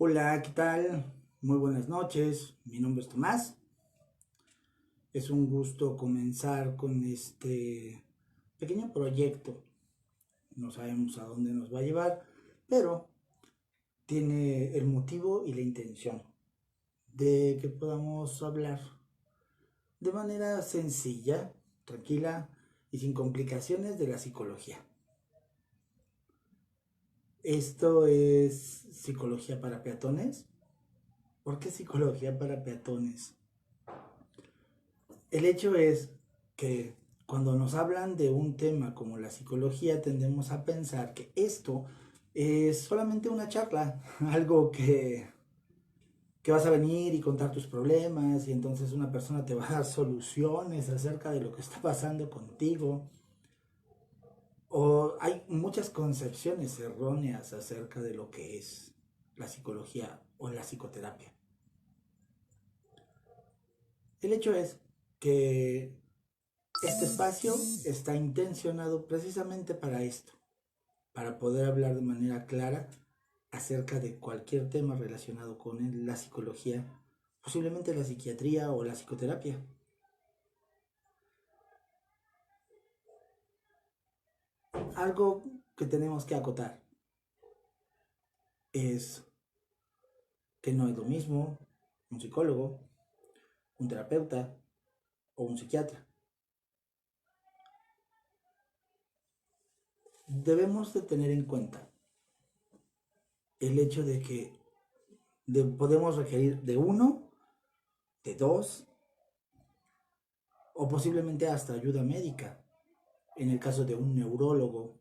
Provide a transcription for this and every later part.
Hola, ¿qué tal? Muy buenas noches. Mi nombre es Tomás. Es un gusto comenzar con este pequeño proyecto. No sabemos a dónde nos va a llevar, pero tiene el motivo y la intención de que podamos hablar de manera sencilla, tranquila y sin complicaciones de la psicología. Esto es psicología para peatones. ¿Por qué psicología para peatones? El hecho es que cuando nos hablan de un tema como la psicología, tendemos a pensar que esto es solamente una charla, algo que vas a venir y contar tus problemas y entonces una persona te va a dar soluciones acerca de lo que está pasando contigo. O hay muchas concepciones erróneas acerca de lo que es la psicología o la psicoterapia. El hecho es que este espacio está intencionado precisamente para esto, para poder hablar de manera clara acerca de cualquier tema relacionado con la psicología, posiblemente la psiquiatría o la psicoterapia. Algo que tenemos que acotar es que no es lo mismo un psicólogo, un terapeuta o un psiquiatra. Debemos de tener en cuenta el hecho de que podemos requerir de uno, de dos o posiblemente hasta ayuda médica en el caso de un neurólogo.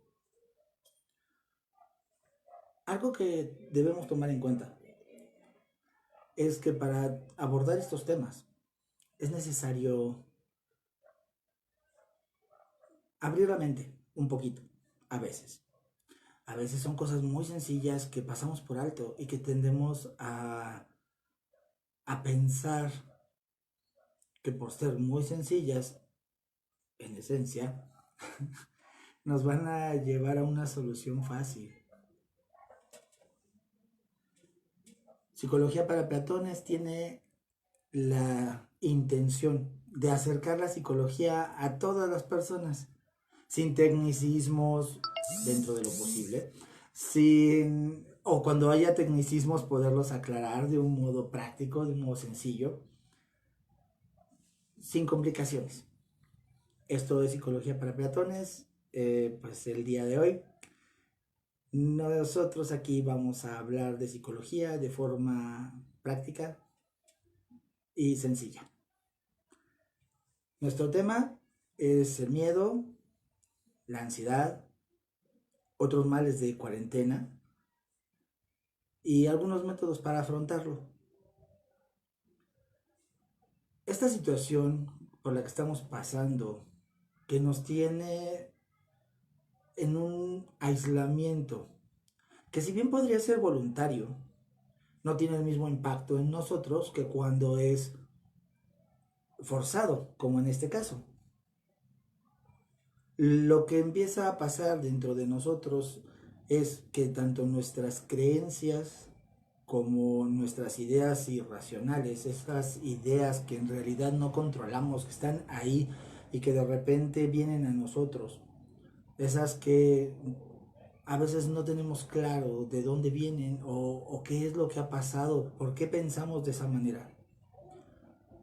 Algo que debemos tomar en cuenta es que para abordar estos temas es necesario abrir la mente un poquito, a veces. A veces son cosas muy sencillas que pasamos por alto y que tendemos a pensar que por ser muy sencillas, en esencia, nos van a llevar a una solución fácil. Psicología para Platones tiene la intención de acercar la psicología a todas las personas, sin tecnicismos dentro de lo posible, o cuando haya tecnicismos poderlos aclarar de un modo práctico, de un modo sencillo, sin complicaciones. Esto es Psicología para Peatones, pues el día de hoy. Nosotros aquí vamos a hablar de psicología de forma práctica y sencilla. Nuestro tema es el miedo, la ansiedad, otros males de cuarentena y algunos métodos para afrontarlo. Esta situación por la que estamos pasando, que nos tiene en un aislamiento, que si bien podría ser voluntario, no tiene el mismo impacto en nosotros que cuando es forzado, como en este caso. Lo que empieza a pasar dentro de nosotros es que tanto nuestras creencias como nuestras ideas irracionales, esas ideas que en realidad no controlamos, que están ahí y que de repente vienen a nosotros, esas que a veces no tenemos claro de dónde vienen o qué es lo que ha pasado, por qué pensamos de esa manera,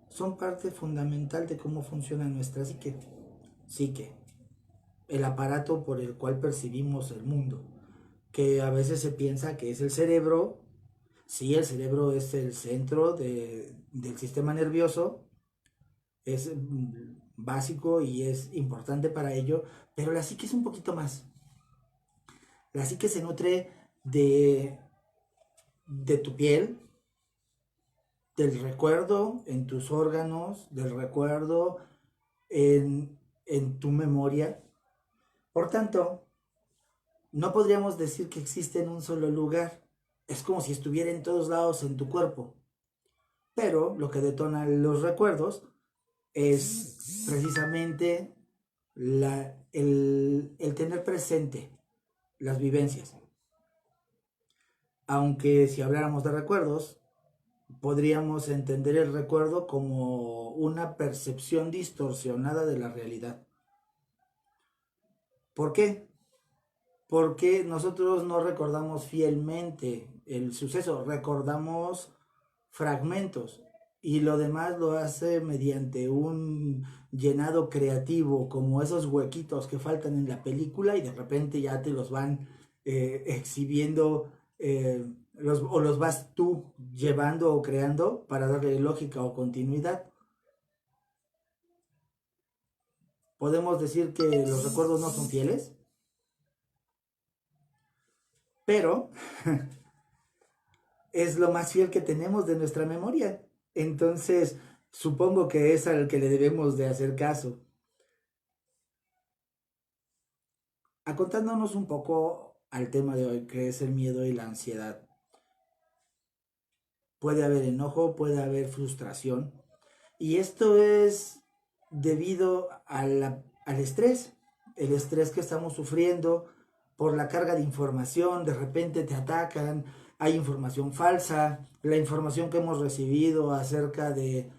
son parte fundamental de cómo funciona nuestra psique, el aparato por el cual percibimos el mundo, que a veces se piensa que es el cerebro. Sí, el cerebro es el centro del sistema nervioso, es básico y es importante para ello, pero la psique es un poquito más. La psique se nutre de tu piel, del recuerdo en tus órganos, del recuerdo en tu memoria. Por tanto, no podríamos decir que existe en un solo lugar. Es como si estuviera en todos lados en tu cuerpo. Pero lo que detona los recuerdos es precisamente el tener presente las vivencias. Aunque si habláramos de recuerdos, podríamos entender el recuerdo como una percepción distorsionada de la realidad. ¿Por qué? Porque nosotros no recordamos fielmente el suceso, recordamos fragmentos y lo demás lo hace mediante un llenado creativo, como esos huequitos que faltan en la película y de repente ya te los van exhibiendo o los vas tú llevando o creando para darle lógica o continuidad. Podemos decir que los recuerdos no son fieles, pero es lo más fiel que tenemos de nuestra memoria. Entonces, supongo que es al que le debemos de hacer caso. Acontándonos un poco al tema de hoy, que es el miedo y la ansiedad. Puede haber enojo, puede haber frustración. Y esto es debido al estrés. El estrés que estamos sufriendo por la carga de información, de repente te atacan, hay información falsa, la información que hemos recibido acerca de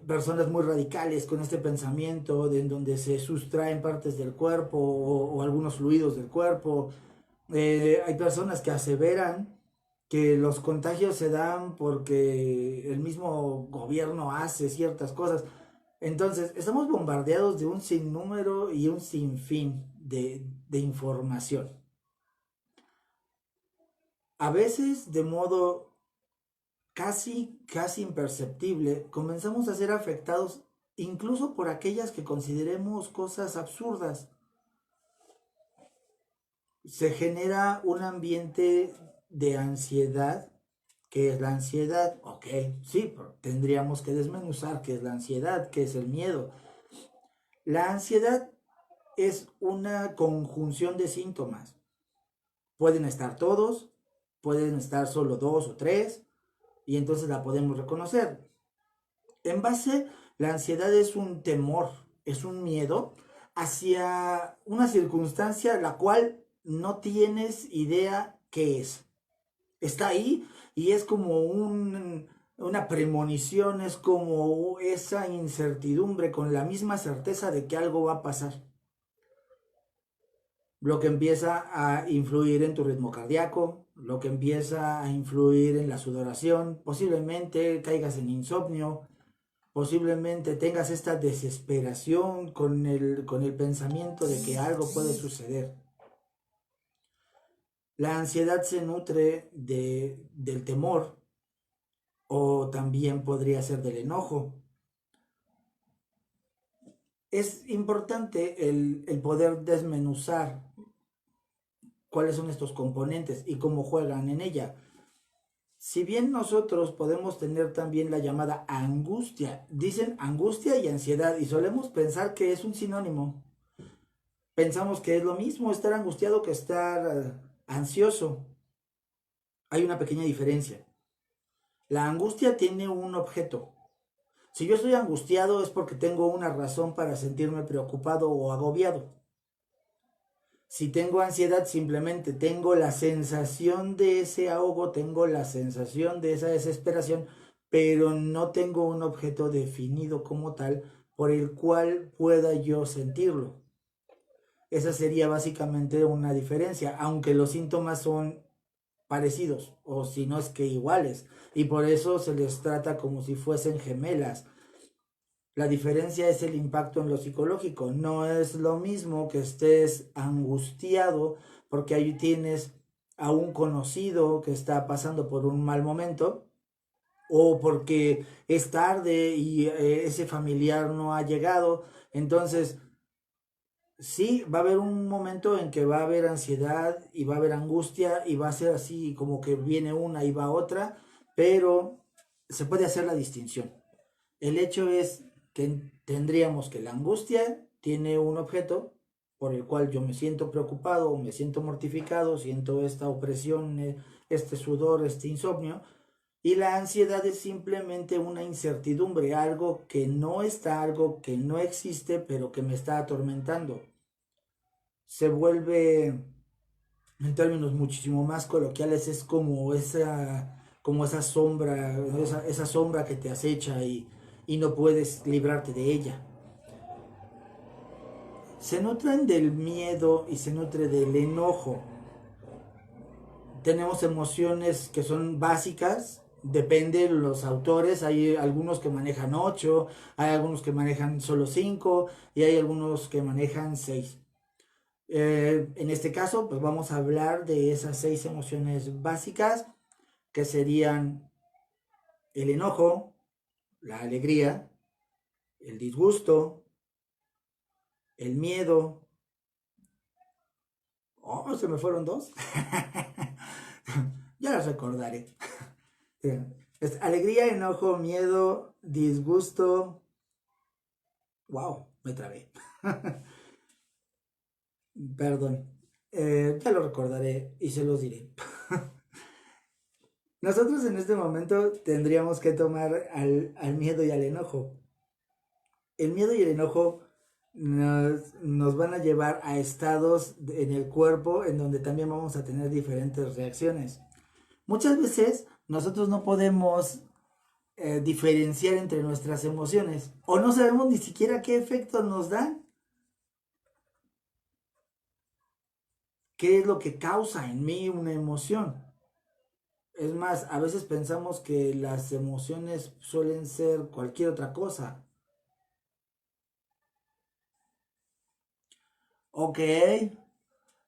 personas muy radicales con este pensamiento, de en donde se sustraen partes del cuerpo o algunos fluidos del cuerpo. Hay personas que aseveran que los contagios se dan porque el mismo gobierno hace ciertas cosas. Entonces, estamos bombardeados de un sinnúmero y un sinfín de información. A veces, de modo casi imperceptible, comenzamos a ser afectados incluso por aquellas que consideremos cosas absurdas. Se genera un ambiente de ansiedad. ¿Qué es la ansiedad? Ok, sí, pero tendríamos que desmenuzar qué es la ansiedad, qué es el miedo. La ansiedad es una conjunción de síntomas. Pueden estar todos, pueden estar solo dos o tres, y entonces la podemos reconocer. En base, la ansiedad es un temor, es un miedo hacia una circunstancia la cual no tienes idea qué es. Está ahí y es como una premonición, es como esa incertidumbre con la misma certeza de que algo va a pasar. Lo que empieza a influir en tu ritmo cardíaco, lo que empieza a influir en la sudoración, posiblemente caigas en insomnio, posiblemente tengas esta desesperación con el pensamiento de que algo puede suceder. La ansiedad se nutre del temor o también podría ser del enojo. Es importante el poder desmenuzar cuáles son estos componentes y cómo juegan en ella. Si bien nosotros podemos tener también la llamada angustia, dicen angustia y ansiedad y solemos pensar que es un sinónimo. Pensamos que es lo mismo estar angustiado que estar ansioso. Hay una pequeña diferencia. La angustia tiene un objeto. Si yo estoy angustiado es porque tengo una razón para sentirme preocupado o agobiado. Si tengo ansiedad, simplemente tengo la sensación de ese ahogo, tengo la sensación de esa desesperación, pero no tengo un objeto definido como tal por el cual pueda yo sentirlo. Esa sería básicamente una diferencia, aunque los síntomas son parecidos, o si no es que iguales, y por eso se les trata como si fuesen gemelas. La diferencia es el impacto en lo psicológico. No es lo mismo que estés angustiado porque ahí tienes a un conocido que está pasando por un mal momento o porque es tarde y ese familiar no ha llegado. Entonces, sí, va a haber un momento en que va a haber ansiedad y va a haber angustia y va a ser así como que viene una y va otra, pero se puede hacer la distinción. El hecho es que tendríamos que la angustia tiene un objeto por el cual yo me siento preocupado, me siento mortificado, siento esta opresión, este sudor, este insomnio, y la ansiedad es simplemente una incertidumbre, algo que no está, algo que no existe, pero que me está atormentando. Se vuelve en términos muchísimo más coloquiales, es como esa sombra, esa sombra que te acecha y no puedes librarte de ella. Se nutren del miedo y se nutre del enojo. Tenemos emociones que son básicas, depende de los autores, hay algunos que manejan 8, hay algunos que manejan solo 5 y hay algunos que manejan 6. En este caso, pues vamos a hablar de esas 6 emociones básicas, que serían el enojo, la alegría, el disgusto, el miedo. Oh, se me fueron 2. Ya las recordaré. Es alegría, enojo, miedo, disgusto. Wow, me trabé. Perdón. Ya lo recordaré y se los diré. Nosotros en este momento tendríamos que tomar al miedo y al enojo. El miedo y el enojo nos van a llevar a estados en el cuerpo en donde también vamos a tener diferentes reacciones. Muchas veces nosotros no podemos diferenciar entre nuestras emociones o no sabemos ni siquiera qué efectos nos dan, qué es lo que causa en mí una emoción. Es más, a veces pensamos que las emociones suelen ser cualquier otra cosa. Ok,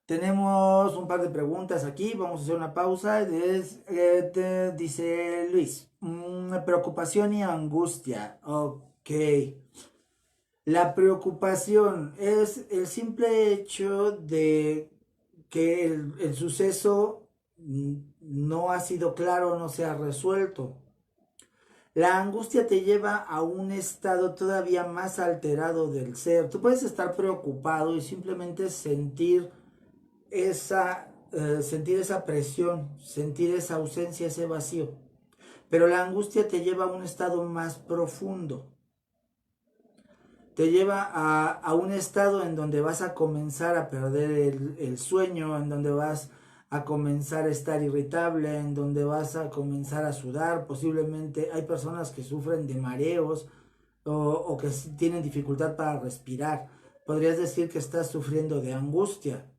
tenemos un par de preguntas aquí, vamos a hacer una pausa. Dice Luis, preocupación y angustia. Ok, la preocupación es el simple hecho de que el suceso no ha sido claro, no se ha resuelto. La angustia te lleva a un estado todavía más alterado del ser. Tú puedes estar preocupado y simplemente sentir esa presión, sentir esa ausencia, ese vacío. Pero la angustia te lleva a un estado más profundo. Te lleva a un estado en donde vas a comenzar a perder el sueño, en donde vas a comenzar a estar irritable, en donde vas a comenzar a sudar. Posiblemente hay personas que sufren de mareos o que tienen dificultad para respirar. Podrías decir que estás sufriendo de angustia.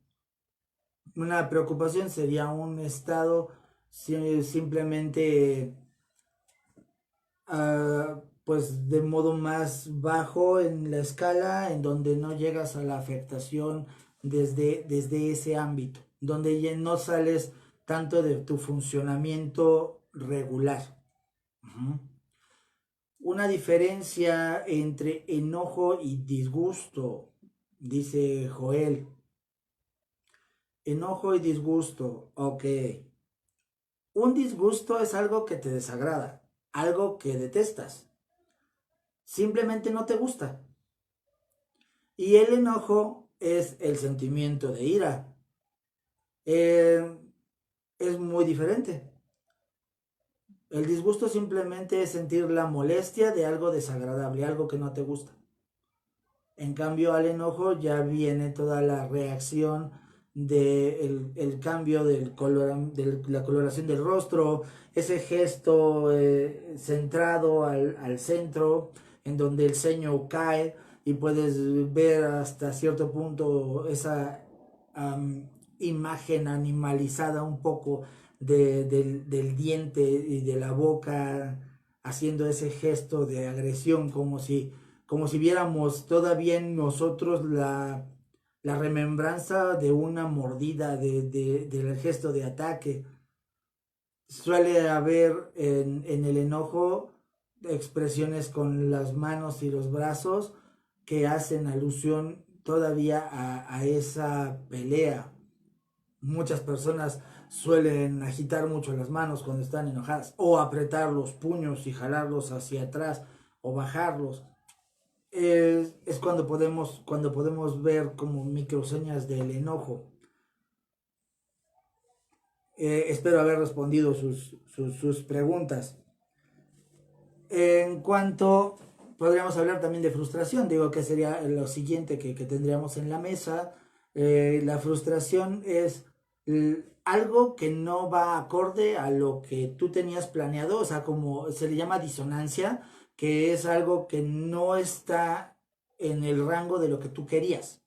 Una preocupación sería un estado simplemente pues de modo más bajo en la escala, en donde no llegas a la afectación desde ese ámbito, donde ya no sales tanto de tu funcionamiento regular. Uh-huh. Una diferencia entre enojo y disgusto, dice Joel. Enojo y disgusto, ok. Un disgusto es algo que te desagrada, algo que detestas. Simplemente no te gusta. Y el enojo es el sentimiento de ira. Es muy diferente. El disgusto simplemente es sentir la molestia de algo desagradable, algo que no te gusta. En cambio, al enojo ya viene toda la reacción del cambio de la coloración del rostro, ese gesto centrado al centro, en donde el ceño cae y puedes ver hasta cierto punto esa imagen animalizada un poco del diente y de la boca haciendo ese gesto de agresión como si viéramos todavía en nosotros la remembranza de una mordida, del gesto de ataque. Suele haber en el enojo expresiones con las manos y los brazos que hacen alusión todavía a esa pelea. Muchas personas suelen agitar mucho las manos cuando están enojadas o apretar los puños y jalarlos hacia atrás o bajarlos. Es cuando podemos ver como microseñas del enojo. Espero haber respondido sus preguntas. En cuanto, podríamos hablar también de frustración, digo que sería lo siguiente que tendríamos en la mesa. La frustración es algo que no va acorde a lo que tú tenías planeado, o sea, como se le llama disonancia, que es algo que no está en el rango de lo que tú querías.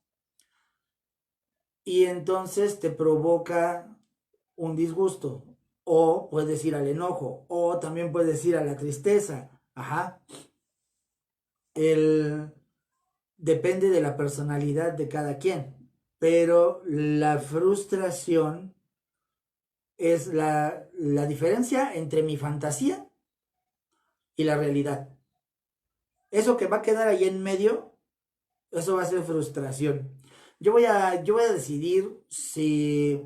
Y entonces te provoca un disgusto, o puedes ir al enojo, o también puedes ir a la tristeza. Ajá. El, depende de la personalidad de cada quien, pero la frustración es la diferencia entre mi fantasía y la realidad. Eso que va a quedar ahí en medio, eso va a ser frustración. Yo voy a decidir si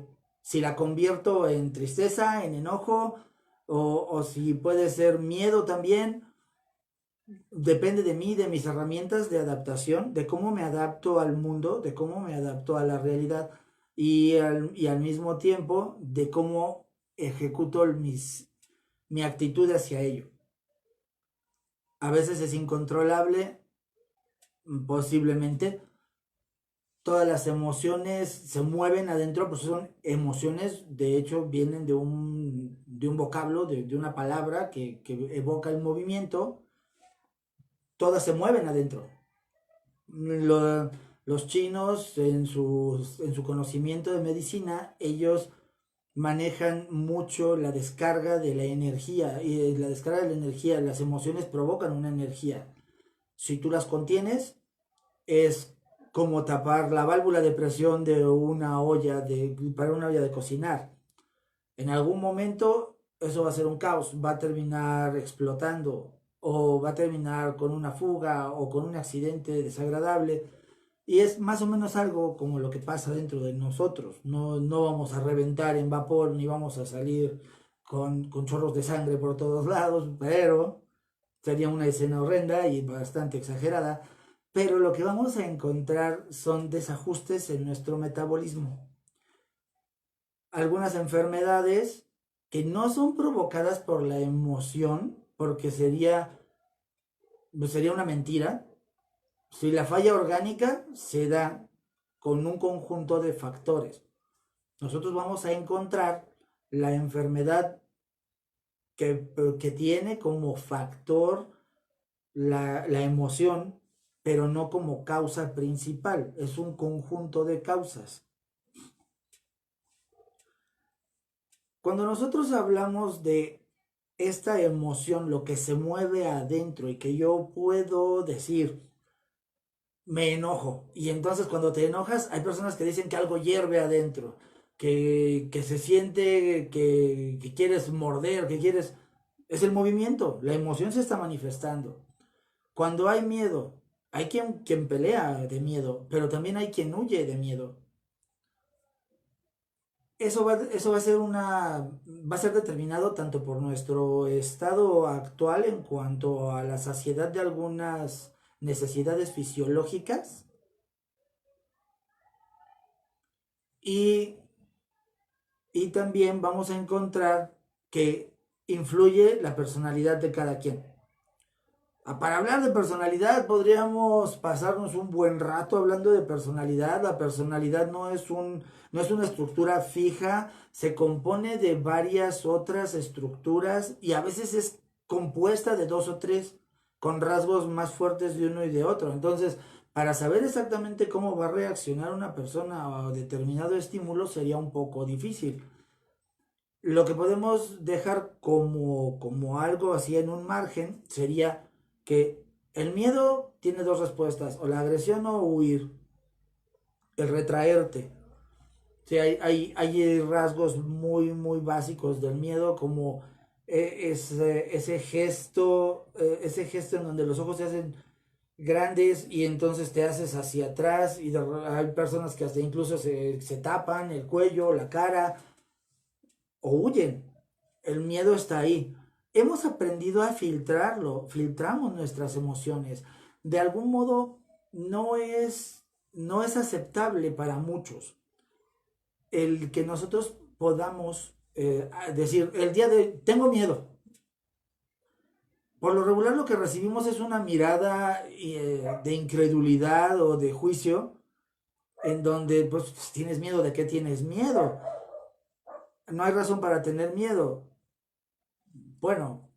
la convierto en tristeza, en enojo, o si puede ser miedo también. Depende de mí, de mis herramientas de adaptación, de cómo me adapto al mundo, de cómo me adapto a la realidad y al mismo tiempo de cómo ejecuto mi actitud hacia ello. A veces es incontrolable, posiblemente. Todas las emociones se mueven adentro, pues son emociones, de hecho vienen de un vocablo, de una palabra que evoca el movimiento. Todas se mueven adentro. Lo- los chinos en su conocimiento de medicina, ellos manejan mucho la descarga de la energía y la descarga de la energía, las emociones provocan una energía. Si tú las contienes, es como tapar la válvula de presión de una olla para una olla de cocinar. En algún momento eso va a ser un caos, va a terminar explotando o va a terminar con una fuga o con un accidente desagradable. Y es más o menos algo como lo que pasa dentro de nosotros. No, no vamos a reventar en vapor ni vamos a salir con chorros de sangre por todos lados, pero sería una escena horrenda y bastante exagerada. Pero lo que vamos a encontrar son desajustes en nuestro metabolismo. Algunas enfermedades que no son provocadas por la emoción, porque sería una mentira. Si la falla orgánica se da con un conjunto de factores, nosotros vamos a encontrar la enfermedad que tiene como factor la emoción, pero no como causa principal, es un conjunto de causas. Cuando nosotros hablamos de esta emoción, lo que se mueve adentro y que yo puedo decir, me enojo. Y entonces cuando te enojas, hay personas que dicen que algo hierve adentro, que se siente que quieres morder, que quieres... Es el movimiento, la emoción se está manifestando. Cuando hay miedo, hay quien pelea de miedo, pero también hay quien huye de miedo. Eso va a ser determinado tanto por nuestro estado actual en cuanto a la saciedad de algunas necesidades fisiológicas y, y también vamos a encontrar que influye la personalidad de cada quien. Para hablar de personalidad podríamos pasarnos un buen rato hablando de personalidad. La personalidad no es una estructura fija, se compone de varias otras estructuras y a veces es compuesta de dos o tres con rasgos más fuertes de uno y de otro. Entonces, para saber exactamente cómo va a reaccionar una persona a determinado estímulo sería un poco difícil. Lo que podemos dejar como algo así en un margen sería que el miedo tiene dos respuestas, o la agresión o huir, el retraerte. Sí, hay rasgos muy, muy básicos del miedo, como ese gesto en donde los ojos se hacen grandes y entonces te haces hacia atrás y hay personas que hasta incluso se tapan el cuello, la cara o huyen. El miedo está ahí. Hemos aprendido a filtrarlo, filtramos nuestras emociones. De algún modo no es aceptable para muchos el que nosotros podamos decir, el día de tengo miedo. Por lo regular lo que recibimos es una mirada de incredulidad o de juicio en donde pues tienes miedo, ¿de qué tienes miedo? no hay razón para tener miedo. Bueno,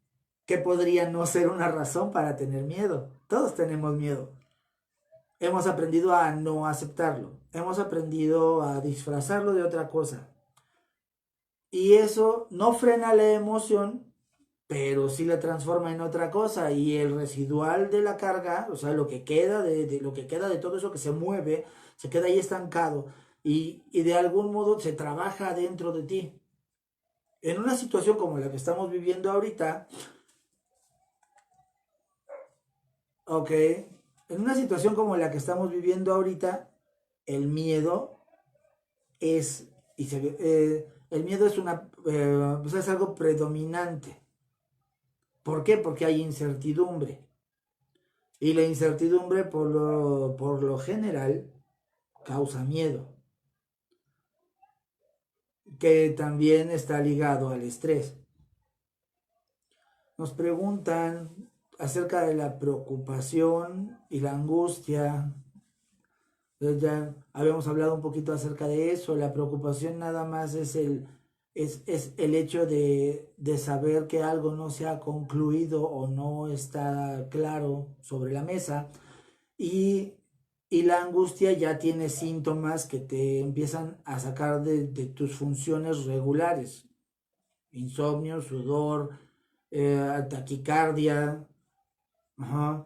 ¿qué podría no ser una razón para tener miedo? Todos tenemos miedo. Hemos aprendido a no aceptarlo. Hemos aprendido a disfrazarlo de otra cosa. Y eso no frena la emoción, pero sí la transforma en otra cosa. Y el residual de la carga, o sea, lo que queda lo que queda de todo eso que se mueve, se queda ahí estancado. Y de algún modo se trabaja dentro de ti. En una situación como la que estamos viviendo ahorita, ok, en una situación como la que estamos viviendo ahorita, el miedo es, el miedo es pues es algo predominante. ¿Por qué? Porque hay incertidumbre. Y la incertidumbre por lo general causa miedo, que también está ligado al estrés. Nos preguntan acerca de la preocupación y la angustia. Ya habíamos hablado un poquito acerca de eso. La preocupación nada más es el hecho de saber que algo no se ha concluido o no está claro sobre la mesa. Y, y la angustia ya tiene síntomas que te empiezan a sacar de tus funciones regulares. Insomnio, sudor, taquicardia. Ajá.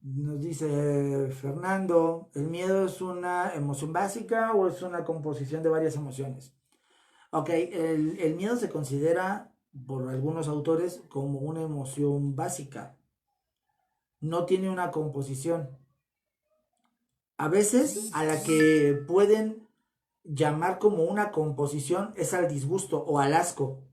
Nos dice Fernando, ¿el miedo es una emoción básica o es una composición de varias emociones? Ok, el miedo se considera por algunos autores como una emoción básica. No tiene una composición. A veces a la que pueden llamar como una composición es al disgusto o al asco.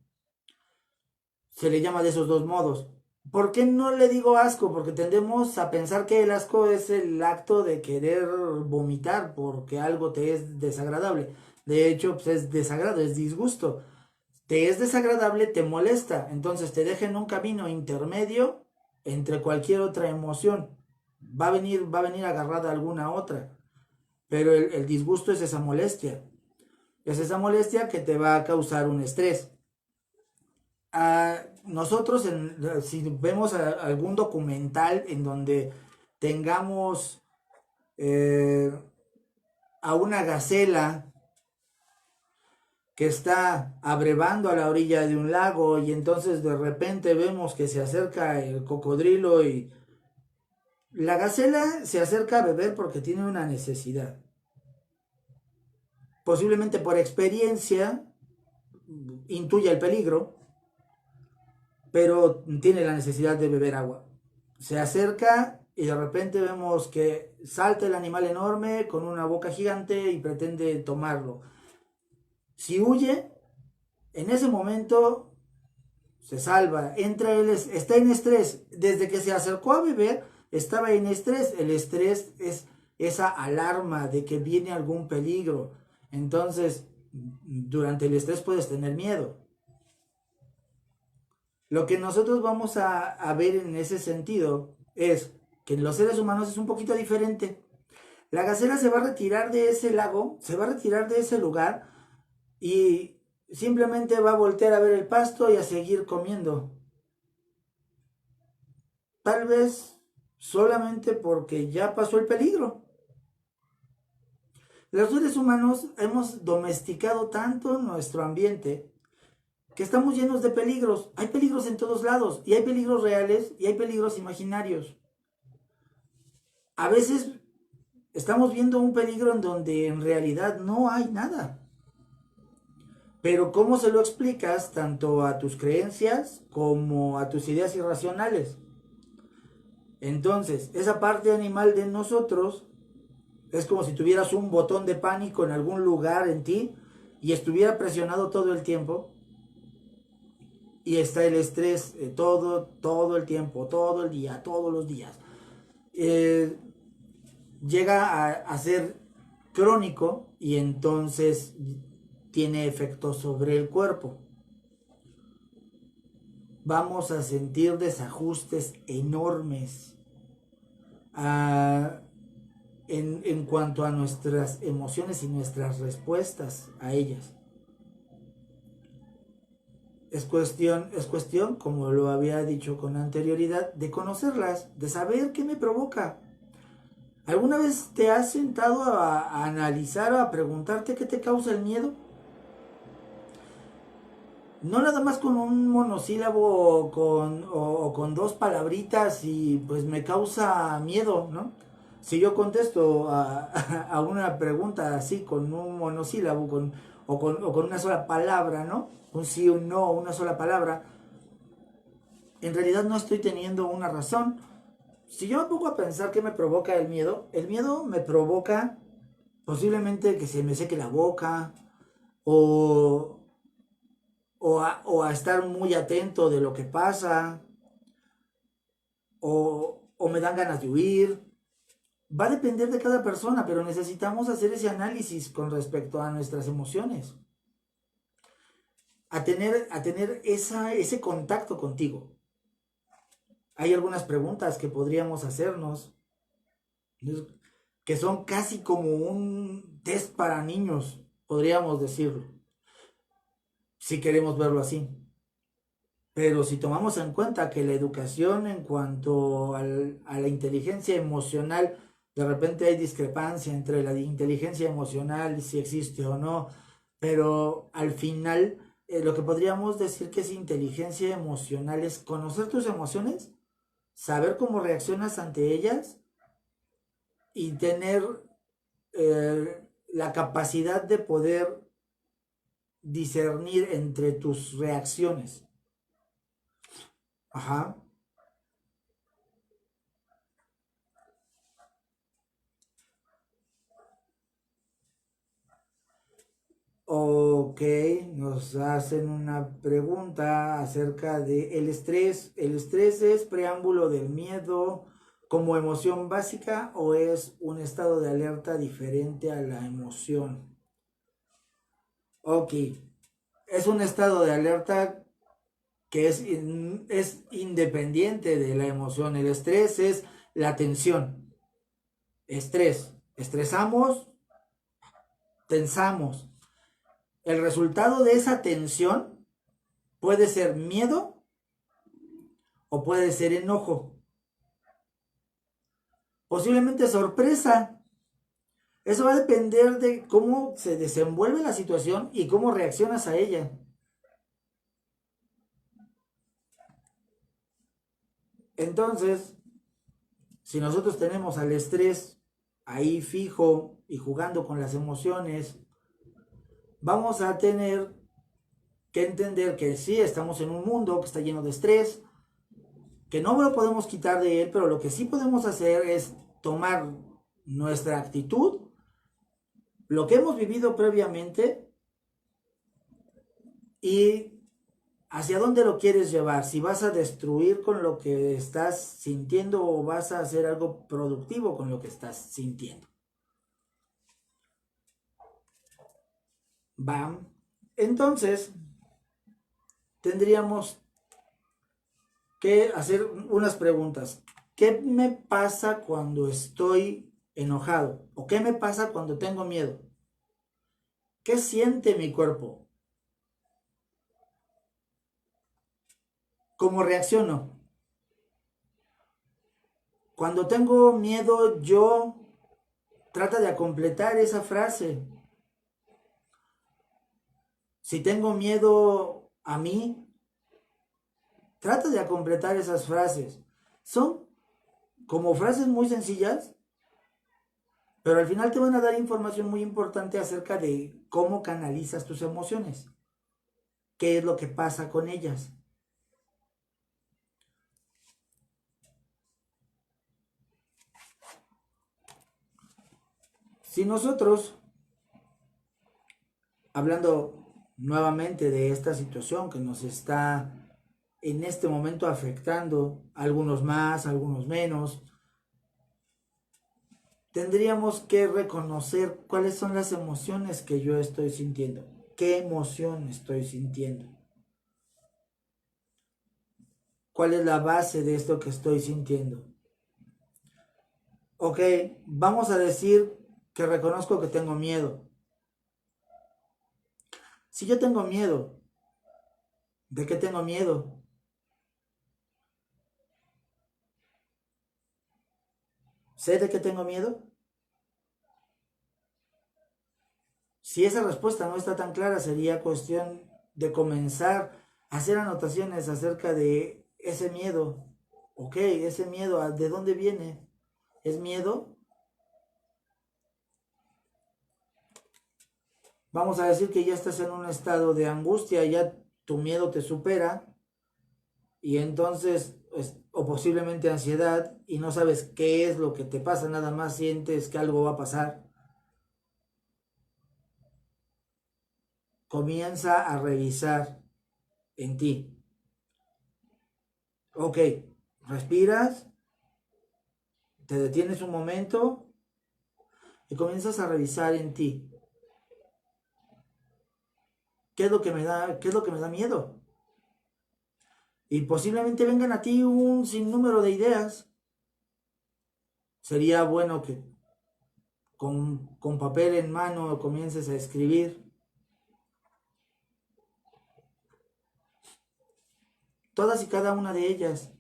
Se le llama de esos dos modos. ¿Por qué no le digo asco? Porque tendemos a pensar que el asco es el acto de querer vomitar porque algo te es desagradable. De hecho, pues es desagrado, es disgusto. Te es desagradable, te molesta. Entonces te deja en un camino intermedio entre cualquier otra emoción. Va a venir agarrada alguna otra. Pero el disgusto es esa molestia. Es esa molestia que te va a causar un estrés. Nosotros, si vemos algún documental en donde tengamos eh, a una gacela que está abrevando a la orilla de un lago y entonces de repente vemos que se acerca el cocodrilo y la gacela se acerca a beber porque tiene una necesidad. Posiblemente por experiencia intuye el peligro, pero tiene la necesidad de beber agua. Se acerca y de repente vemos que salta el animal enorme con una boca gigante y pretende tomarlo. Si huye, en ese momento se salva, está en estrés. Desde que se acercó a beber, estaba en estrés. El estrés es esa alarma de que viene algún peligro. Entonces, durante el estrés puedes tener miedo. Lo que nosotros vamos a ver en ese sentido es que en los seres humanos es un poquito diferente. La gacela se va a retirar de ese lago, se va a retirar de ese lugar y simplemente va a voltear a ver el pasto y a seguir comiendo. Tal vez solamente porque ya pasó el peligro. Los seres humanos hemos domesticado tanto nuestro ambiente que estamos llenos de peligros. Hay peligros en todos lados y hay peligros reales y hay peligros imaginarios. A veces estamos viendo un peligro en donde en realidad no hay nada. Pero ¿cómo se lo explicas tanto a tus creencias como a tus ideas irracionales? Entonces, esa parte animal de nosotros es como si tuvieras un botón de pánico en algún lugar en ti y estuviera presionado todo el tiempo. Y está el estrés todo el tiempo, todo el día, todos los días. Eh, Llega a ser crónico y entonces tiene efectos sobre el cuerpo. Vamos a sentir desajustes enormes en cuanto a nuestras emociones y nuestras respuestas a ellas. Es cuestión, como lo había dicho con anterioridad, de conocerlas, de saber qué me provoca. ¿Alguna vez te has sentado a analizar o a preguntarte qué te causa el miedo? No nada más con un monosílabo o con dos palabritas y pues me causa miedo, ¿no? Si yo contesto a una pregunta así con un monosílabo o con una sola palabra, ¿no? Un sí, un no, una sola palabra, en realidad no estoy teniendo una razón. Si yo me pongo a pensar qué me provoca el miedo me provoca posiblemente que se me seque la boca o, o a estar muy atento de lo que pasa o me dan ganas de huir. Va a depender de cada persona, pero necesitamos hacer ese análisis con respecto a nuestras emociones, a tener ese contacto contigo. Hay algunas preguntas que podríamos hacernos, que son casi como un test para niños, podríamos decirlo, si queremos verlo así. Pero si tomamos en cuenta que la educación en cuanto a la inteligencia emocional, de repente hay discrepancia entre la inteligencia emocional, si existe o no, pero al final lo que podríamos decir que es inteligencia emocional es conocer tus emociones, saber cómo reaccionas ante ellas y tener la capacidad de poder discernir entre tus reacciones. Ajá. Ok, nos hacen una pregunta acerca de el estrés. ¿El estrés es preámbulo del miedo como emoción básica o es un estado de alerta diferente a la emoción? Ok, es un estado de alerta que es independiente de la emoción. El estrés es la tensión. Estrés. Estresamos, tensamos. El resultado de esa tensión puede ser miedo o puede ser enojo. Posiblemente sorpresa. Eso va a depender de cómo se desenvuelve la situación y cómo reaccionas a ella. Entonces, si nosotros tenemos al estrés ahí fijo y jugando con las emociones, vamos a tener que entender que sí, estamos en un mundo que está lleno de estrés, que no lo podemos quitar de él, pero lo que sí podemos hacer es tomar nuestra actitud, lo que hemos vivido previamente y hacia dónde lo quieres llevar. Si vas a destruir con lo que estás sintiendo o vas a hacer algo productivo con lo que estás sintiendo. Bam. Entonces, tendríamos que hacer unas preguntas. ¿Qué me pasa cuando estoy enojado? ¿O qué me pasa cuando tengo miedo? ¿Qué siente mi cuerpo? ¿Cómo reacciono? Cuando tengo miedo, yo trata de completar esa frase. Si tengo miedo a mí, trata de completar esas frases. Son como frases muy sencillas, pero al final te van a dar información muy importante acerca de cómo canalizas tus emociones, qué es lo que pasa con ellas. Si nosotros, hablando nuevamente de esta situación que nos está en este momento afectando, algunos más, algunos menos, tendríamos que reconocer cuáles son las emociones que yo estoy sintiendo, qué emoción estoy sintiendo, cuál es la base de esto que estoy sintiendo. Ok, vamos a decir que reconozco que tengo miedo. Si yo tengo miedo, ¿De qué tengo miedo? ¿Sé de qué tengo miedo? Si esa respuesta no está tan clara, sería cuestión de comenzar a hacer anotaciones acerca de ese miedo. Ok, ese miedo, ¿de dónde viene? ¿Es miedo? Vamos a decir que ya estás en un estado de angustia, ya tu miedo te supera y entonces, o posiblemente ansiedad, y no sabes qué es lo que te pasa, nada más sientes que algo va a pasar. Comienza a revisar en ti. Ok, respiras, te detienes un momento y comienzas a revisar en ti. ¿Qué es lo que me da, qué es lo que me da miedo? Y posiblemente vengan a ti un sinnúmero de ideas. Sería bueno que con papel en mano comiences a escribir todas y cada una de ellas.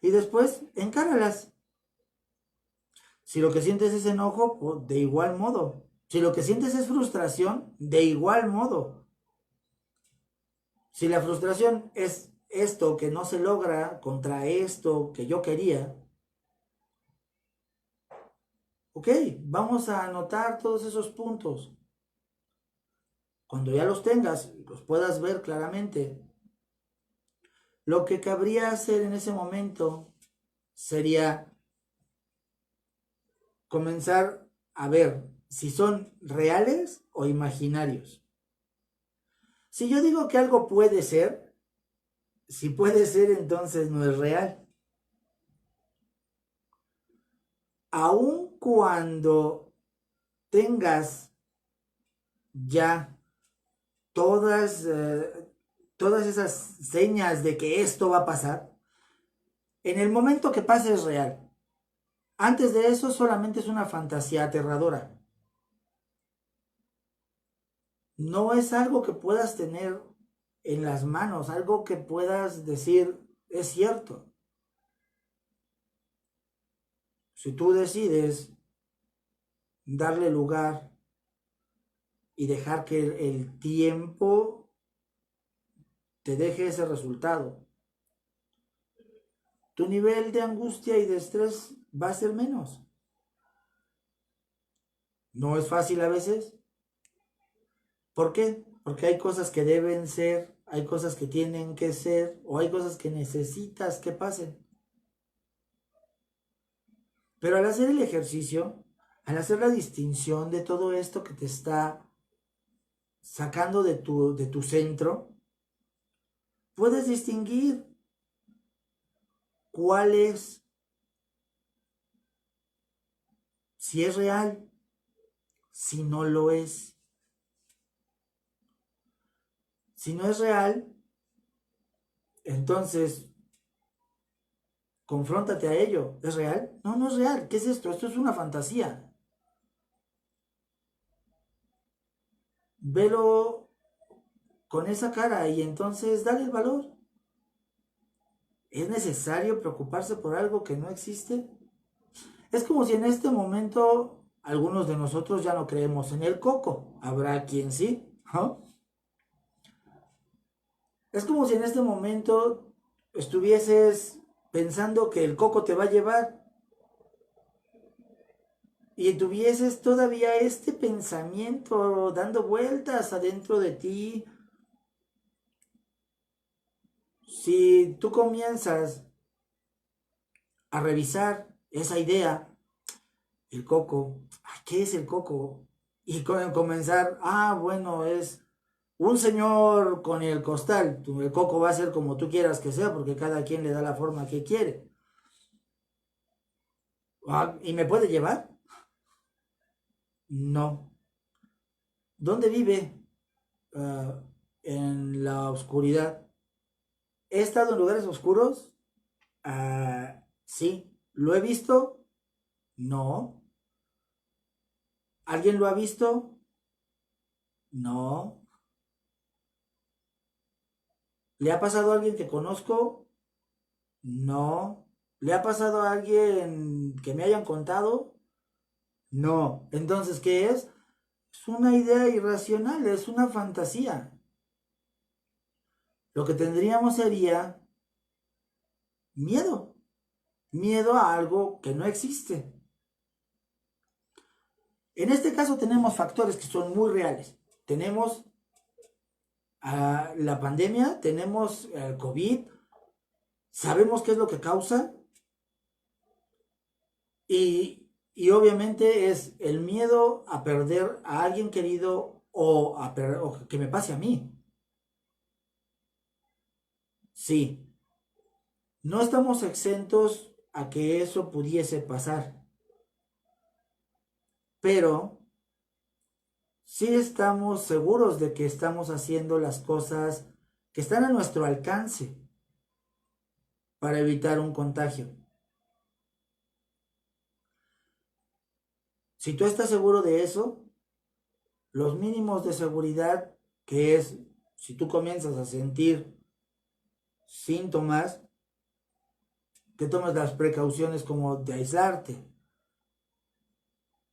Y después encáralas. Si lo que sientes es enojo, pues de igual modo. Si lo que sientes es frustración, de igual modo. Si la frustración es esto que no se logra contra esto que yo quería, ok, vamos a anotar todos esos puntos. Cuando ya los tengas, los puedas ver claramente. Lo que cabría hacer en ese momento sería comenzar a ver si son reales o imaginarios. Si yo digo que algo puede ser, si puede ser, entonces no es real. Aun cuando tengas ya todas esas señas de que esto va a pasar, en el momento que pase es real. Antes de eso solamente es una fantasía aterradora. No es algo que puedas tener en las manos, algo que puedas decir es cierto. Si tú decides darle lugar y dejar que el tiempo te deje ese resultado, tu nivel de angustia y de estrés va a ser menos. No es fácil a veces. ¿Por qué? Porque hay cosas que deben ser, hay cosas que tienen que ser o hay cosas que necesitas que pasen. Pero al hacer el ejercicio, al hacer la distinción de todo esto que te está sacando de tu centro, puedes distinguir cuál es, si es real, si no lo es. Si no es real, entonces confróntate a ello. ¿Es real? No, no es real. ¿Qué es esto? Esto es una fantasía. Velo con esa cara y entonces dale el valor. ¿Es necesario preocuparse por algo que no existe? Es como si en este momento algunos de nosotros ya no creemos en el coco. Habrá quien sí, ¿no? Es como si en este momento estuvieses pensando que el coco te va a llevar y tuvieses todavía este pensamiento dando vueltas adentro de ti. Si tú comienzas a revisar esa idea, el coco, ¿qué es el coco? Y comenzar, bueno, es un señor con el costal. El coco va a ser como tú quieras que sea, porque cada quien le da la forma que quiere. ¿Y me puede llevar? No. ¿Dónde vive? Ah, en la oscuridad. ¿He estado en lugares oscuros? Sí. ¿Lo he visto? No. ¿Alguien lo ha visto? No. ¿Le ha pasado a alguien que conozco? No. ¿Le ha pasado a alguien que me hayan contado? No. Entonces, ¿qué es? Es una idea irracional, es una fantasía. Lo que tendríamos sería miedo. Miedo a algo que no existe. En este caso tenemos factores que son muy reales. Tenemos la pandemia, tenemos el COVID, sabemos qué es lo que causa y obviamente es el miedo a perder a alguien querido o que me pase a mí. Sí, no estamos exentos a que eso pudiese pasar, pero sí estamos seguros de que estamos haciendo las cosas que están a nuestro alcance para evitar un contagio. Si tú estás seguro de eso, los mínimos de seguridad, que es si tú comienzas a sentir síntomas, que tomes las precauciones como de aislarte,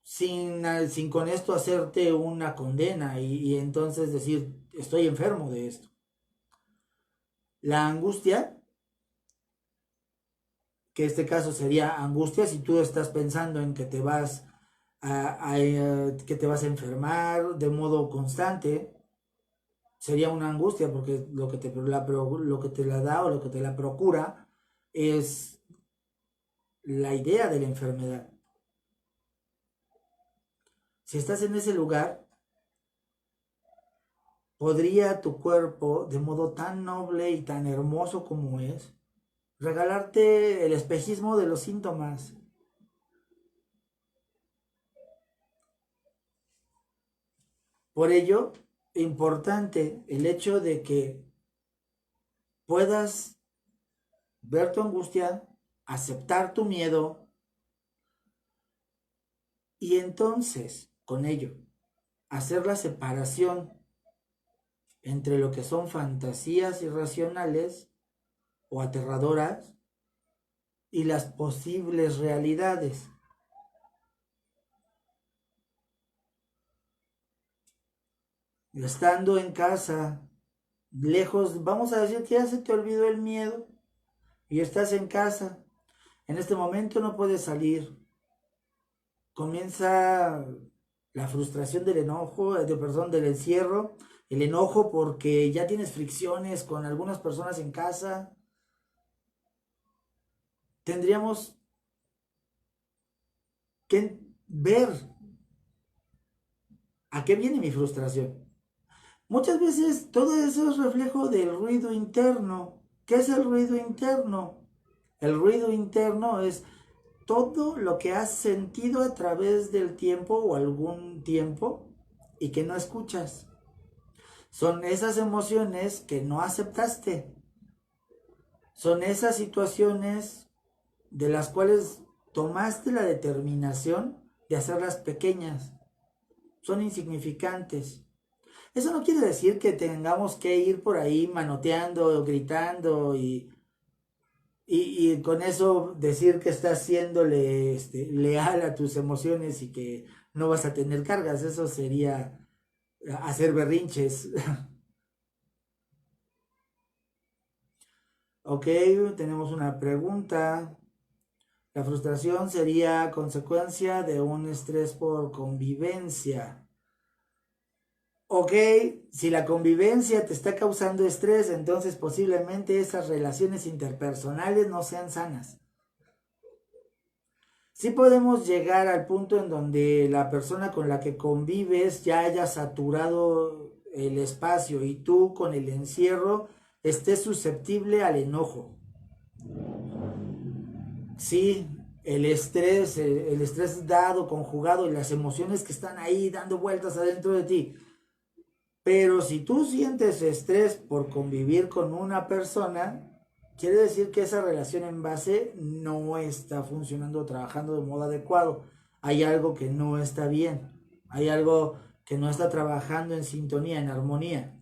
sin con esto hacerte una condena y entonces decir, estoy enfermo de esto. La angustia, que este caso sería angustia si tú estás pensando en que te vas que te vas a enfermar de modo constante, sería una angustia porque lo que te la da o lo que te la procura es la idea de la enfermedad. Si estás en ese lugar, podría tu cuerpo, de modo tan noble y tan hermoso como es, regalarte el espejismo de los síntomas. Por ello, importante el hecho de que puedas ver tu angustia, aceptar tu miedo y entonces, con ello, hacer la separación entre lo que son fantasías irracionales o aterradoras y las posibles realidades. Estando en casa, lejos, vamos a decir que ya se te olvidó el miedo y estás en casa. En este momento no puedes salir. Comienza la frustración del enojo, perdón, del encierro, el enojo porque ya tienes fricciones con algunas personas en casa. Tendríamos que ver a qué viene mi frustración. Muchas veces todo eso es reflejo del ruido interno. ¿Qué es el ruido interno? El ruido interno es todo lo que has sentido a través del tiempo o algún tiempo y que no escuchas. Son esas emociones que no aceptaste. Son esas situaciones de las cuales tomaste la determinación de hacerlas pequeñas. Son insignificantes. Eso no quiere decir que tengamos que ir por ahí manoteando, gritando y con eso decir que estás siéndole leal a tus emociones y que no vas a tener cargas. Eso sería hacer berrinches. Ok, tenemos una pregunta. La frustración sería consecuencia de un estrés por convivencia. Ok, si la convivencia te está causando estrés, entonces posiblemente esas relaciones interpersonales no sean sanas. Sí podemos llegar al punto en donde la persona con la que convives ya haya saturado el espacio y tú con el encierro estés susceptible al enojo. Sí, el estrés dado, conjugado y las emociones que están ahí dando vueltas adentro de ti. Pero si tú sientes estrés por convivir con una persona, quiere decir que esa relación en base no está funcionando o trabajando de modo adecuado. Hay algo que no está bien. Hay algo que no está trabajando en sintonía, en armonía.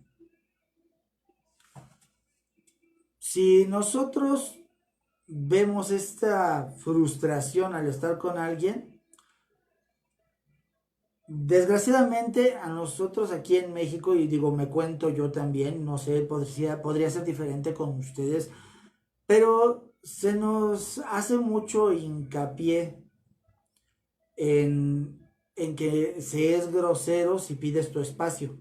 Si nosotros vemos esta frustración al estar con alguien, desgraciadamente a nosotros aquí en México, y digo, me cuento yo también, no sé, podría ser diferente con ustedes, pero se nos hace mucho hincapié en que se es grosero si pides tu espacio.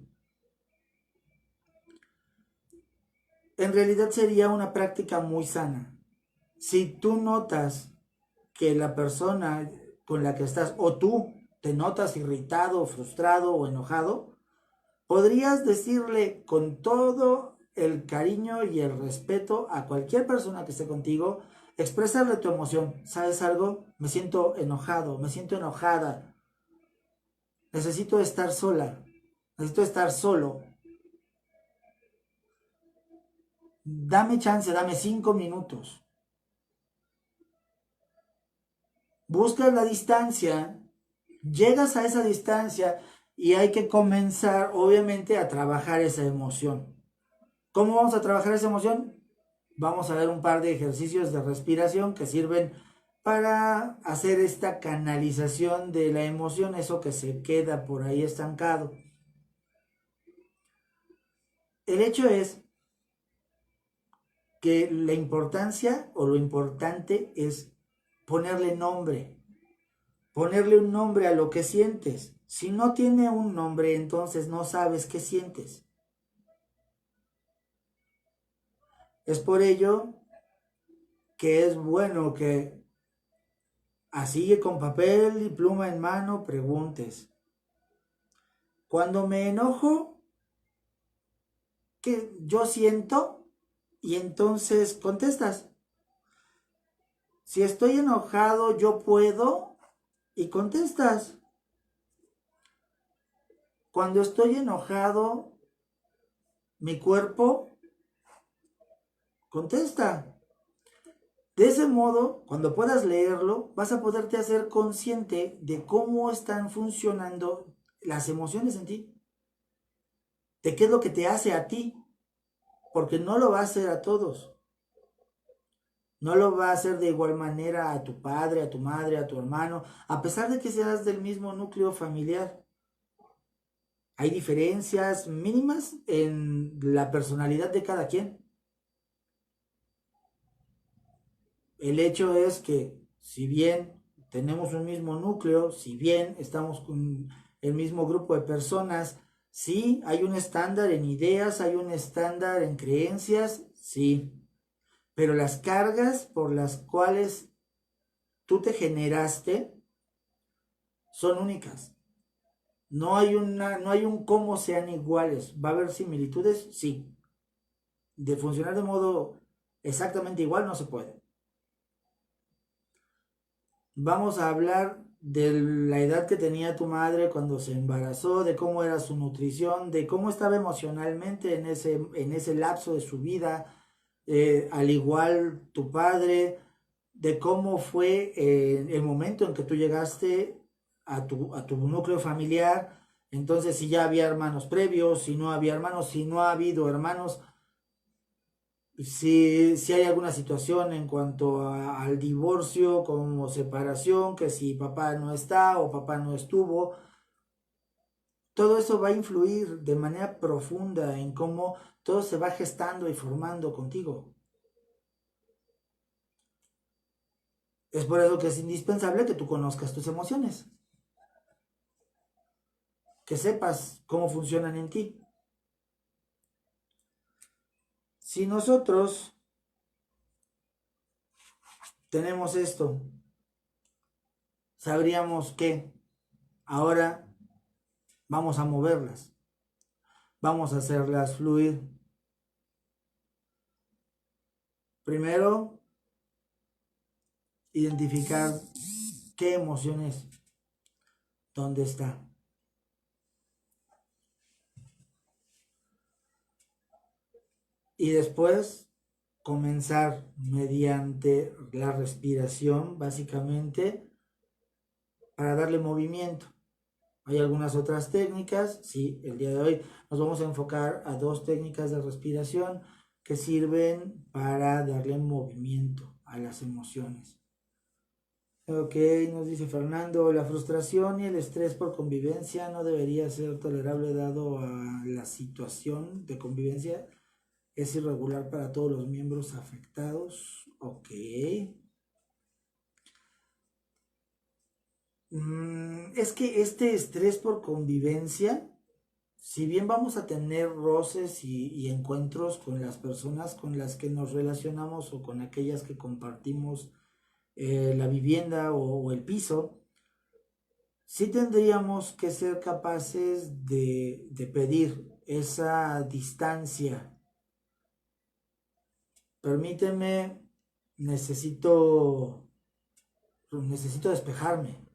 En realidad sería una práctica muy sana. Si tú notas que la persona con la que estás, o tú te notas irritado, frustrado o enojado, podrías decirle con todo el cariño y el respeto a cualquier persona que esté contigo, expresarle tu emoción. ¿Sabes algo? Me siento enojado, me siento enojada. Necesito estar sola, necesito estar solo. Dame chance, dame 5 minutos. Buscas la distancia, llegas a esa distancia y hay que comenzar, obviamente, a trabajar esa emoción. ¿Cómo vamos a trabajar esa emoción? Vamos a ver un par de ejercicios de respiración que sirven para hacer esta canalización de la emoción, eso que se queda por ahí estancado. El hecho es que la importancia o lo importante es ponerle un nombre a lo que sientes. Si no tiene un nombre, entonces no sabes qué sientes. Es por ello que es bueno que así con papel y pluma en mano preguntes. Cuando me enojo, ¿qué yo siento? Y entonces contestas. Si estoy enojado, yo puedo. Y contestas. Cuando estoy enojado, mi cuerpo contesta. De ese modo, cuando puedas leerlo, vas a poderte hacer consciente de cómo están funcionando las emociones en ti, de qué es lo que te hace a ti, porque no lo va a hacer a todos. No lo va a hacer de igual manera a tu padre, a tu madre, a tu hermano, a pesar de que seas del mismo núcleo familiar. Hay diferencias mínimas en la personalidad de cada quien. El hecho es que si bien tenemos un mismo núcleo, si bien estamos con el mismo grupo de personas, sí, hay un estándar en ideas, hay un estándar en creencias, sí, pero las cargas por las cuales tú te generaste son únicas. No hay un cómo sean iguales. ¿Va a haber similitudes? Sí. De funcionar de modo exactamente igual no se puede. Vamos a hablar de la edad que tenía tu madre cuando se embarazó, de cómo era su nutrición, de cómo estaba emocionalmente en ese lapso de su vida, al igual tu padre, de cómo fue el momento en que tú llegaste a tu núcleo familiar. Entonces, si ya había hermanos previos, si no había hermanos, si no ha habido hermanos, si hay alguna situación en cuanto al divorcio como separación, que si papá no está o papá no estuvo, todo eso va a influir de manera profunda en cómo todo se va gestando y formando contigo. Es por eso que es indispensable que tú conozcas tus emociones, que sepas cómo funcionan en ti. Si nosotros tenemos esto, sabríamos que ahora vamos a moverlas, vamos a hacerlas fluir. Primero, identificar qué emoción es, dónde está. Y después comenzar mediante la respiración, básicamente, para darle movimiento. Hay algunas otras técnicas, sí, el día de hoy nos vamos a enfocar a 2 técnicas de respiración que sirven para darle movimiento a las emociones. Ok, nos dice Fernando, la frustración y el estrés por convivencia no debería ser tolerable dado a la situación de convivencia. Es irregular para todos los miembros afectados. Ok. Es que este estrés por convivencia, si bien vamos a tener roces y encuentros con las personas con las que nos relacionamos o con aquellas que compartimos la vivienda o el piso, sí tendríamos que ser capaces de pedir esa distancia. Permíteme, necesito despejarme,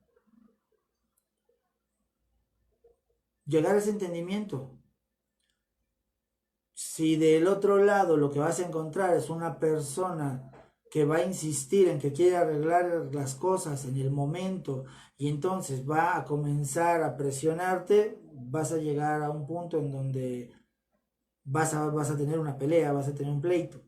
llegar a ese entendimiento. Si del otro lado lo que vas a encontrar es una persona que va a insistir en que quiere arreglar las cosas en el momento y entonces va a comenzar a presionarte, vas a llegar a un punto en donde vas a tener una pelea, vas a tener un pleito.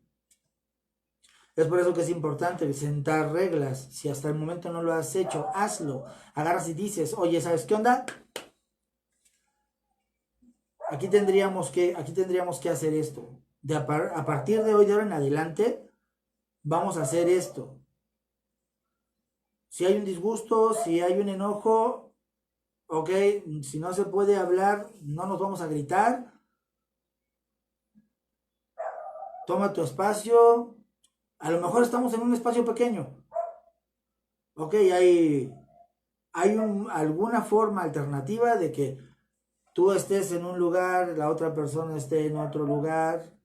Es por eso que es importante sentar reglas. Si hasta el momento no lo has hecho, hazlo. Agarras y dices, oye, ¿sabes qué onda? Aquí tendríamos que hacer esto. A partir de hoy, de ahora en adelante, vamos a hacer esto. Si hay un disgusto, si hay un enojo, ok, si no se puede hablar, no nos vamos a gritar. Toma tu espacio. A lo mejor estamos en un espacio pequeño. Ok, hay alguna forma alternativa de que tú estés en un lugar, la otra persona esté en otro lugar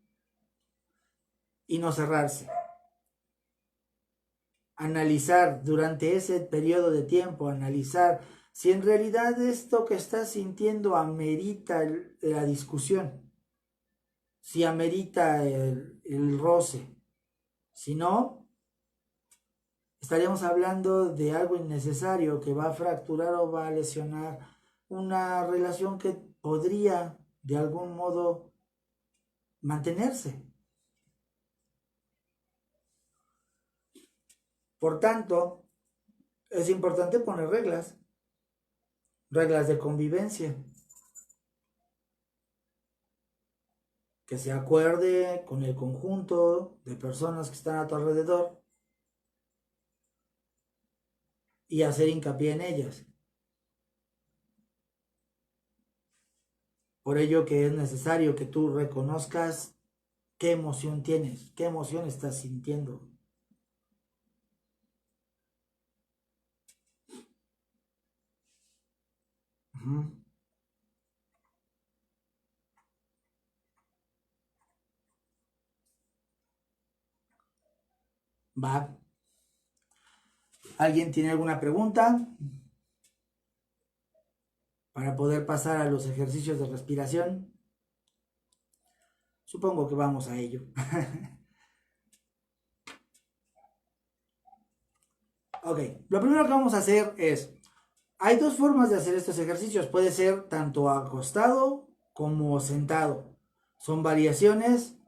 y no cerrarse. Analizar durante ese periodo de tiempo, analizar si en realidad esto que estás sintiendo amerita la discusión, si amerita el roce. Si no, estaríamos hablando de algo innecesario que va a fracturar o va a lesionar una relación que podría de algún modo mantenerse. Por tanto, es importante poner reglas de convivencia, que se acuerde con el conjunto de personas que están a tu alrededor y hacer hincapié en ellas. Por ello que es necesario que tú reconozcas qué emoción tienes, qué emoción estás sintiendo. Va. ¿Alguien tiene alguna pregunta? Para poder pasar a los ejercicios de respiración. Supongo que vamos a ello. Ok, lo primero que vamos a hacer es, hay dos formas de hacer estos ejercicios. Puede ser tanto acostado como sentado. Son variaciones.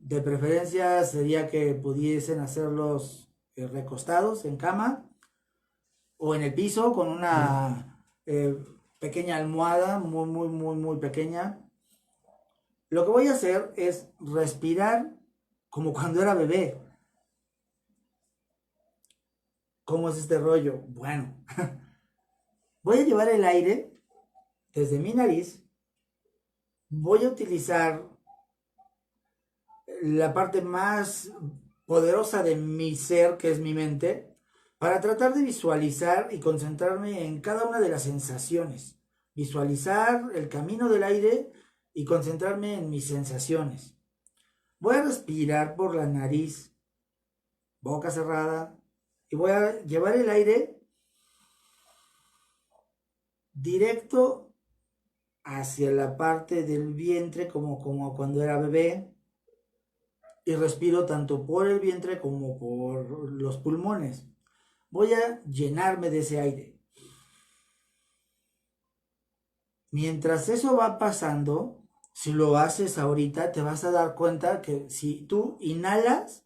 De preferencia sería que pudiesen hacerlos recostados en cama o en el piso con una pequeña almohada, muy pequeña. Lo que voy a hacer es respirar como cuando era bebé. ¿Cómo es este rollo? Bueno, voy a llevar el aire desde mi nariz. Voy a utilizar la parte más poderosa de mi ser, que es mi mente, para tratar de visualizar y concentrarme en cada una de las sensaciones. Visualizar el camino del aire y concentrarme en mis sensaciones. Voy a respirar por la nariz, boca cerrada, y voy a llevar el aire directo hacia la parte del vientre como cuando era bebé, y respiro tanto por el vientre como por los pulmones. Voy a llenarme de ese aire. Mientras eso va pasando, Si lo haces ahorita, te vas a dar cuenta que si tú inhalas,